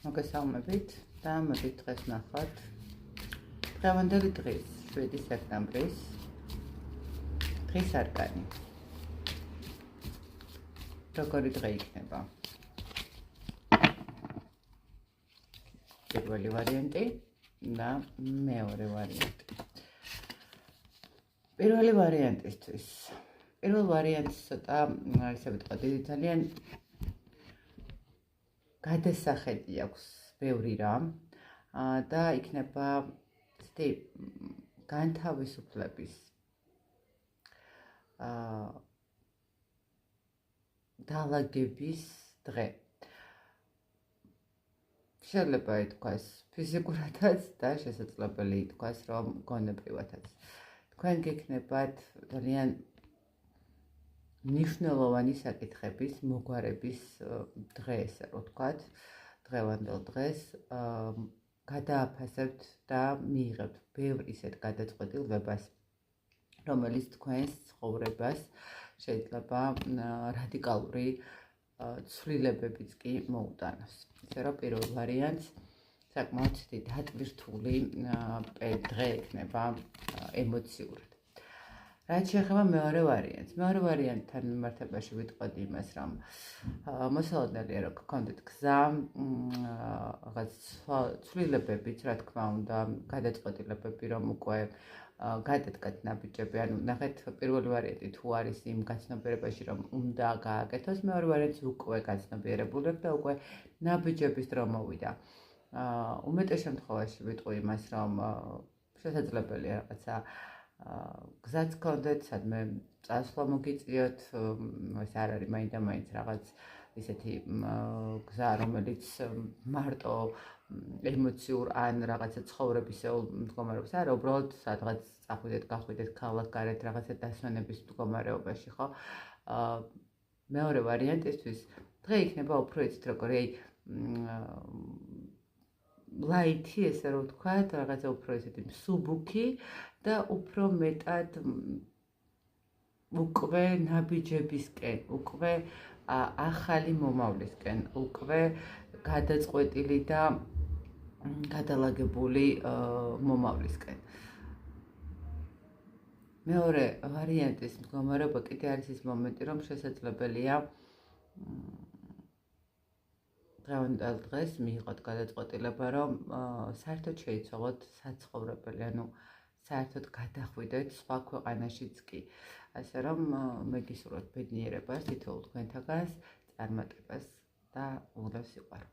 მოგესალმებით და მოდით დღეს ნახოთ დღევანდელი დღის 7 სექტემბრის დღის არკანი. როგორი დღე იქნება? პირველი ვარიანტი და მეორე ვარიანტი. პირველი ვარიანტისთვის. პირველ ვარიანტს ცოტა ისე ვიტყოდი, ძალიან გადასახედი აქვს ბევრი რამ და იქნება ცეთი განთავისუფლების დალაგების დღე. შეიძლება ითქვას ფიზიკურადაც და შესაძლებელი ითქვას რომ გონებრივადაც. თქვენ გექნებათ ძალიან მნიშვნელოვანი საკითხების მოგვარების დღე, ესე რომ ვთქვათ, დღევანდელ დღეს გადააფასებთ და მიიღებთ ბევრ ისეთ გადაწყვეტილებას, რომელიც თქვენს ცხოვრებას შეიძლება რადიკალური ცვლილებებიც კი მოუტანოს. ისე რომ პირველ ვარიანტს საკმაოდ დატვირთული დღე ექნება ემოციურად. რაც შეეხება მეორე ვარიანტს. მეორე ვარიანტთან მიმართებაში ვიტყოდი იმას, რომ მოსალოდნელია რომ გქონდეთ გზა, რაღაც ცვლილებებიც, რა თქმა უნდა, გადაწყვეტილებები, რომ უკვე გადადგათ ნაბიჯები, ანუ ნახეთ პირველი ვარიანტი თუ არის იმ გაცნობიერებაში, რომ უნდა გააკეთოს, მეორე ვარიანტი უკვე გაცნობიერებული აქვს და უკვე ნაბიჯების დრო მოვიდა. უმეტეს შემთხვევაში ვიტყვი იმას, რომ შესაძლებელია რაღაცა გზაც გქონდეთ, სადმე წასვლა მოგიწიოთ, ეს არ არის მაინდა-მაინც რაღაც ისეთი გზა, რომელიც მარტო ემოციურ ან რაღაცა ცხოვრებისეულ მდგომარეობას არა, უბრალოდ სადღაც წახვიდეთ, გახვიდეთ ქალაქ გარეთ რაღაცა დასვენების მდგომარეობაში, ხო? მეორე ვარიანტისთვის დღე იქნება უფრო იცით როგორი ლაითი, ესე რომ ვთქვათ, რაღაცა უფრო ისეთი მსუბუქი და უფრო მეტად უკვე ნაბიჯებისკენ, უკვე ახალი მომავლისკენ, უკვე გადაწყვეტილი და გადალაგებული მომავლისკენ. მეორე ვარიანტის მდგომარეობა კიდე არის ის მომენტი, რომ შესაძლებელია დღევანდელ დღეს მიიღოთ გადაწყვეტილება, რომ საერთოდ შეიცვალოთ საცხოვრებელი, ანუ საერთოდ გადახვიდეთ სხვა ქვეყანაშიც კი. ასე რომ მეგისურვებთ ბედნიერებას თითოეულ თქვენთაგანს, წარმატებას და უღლებს სიყვარულს.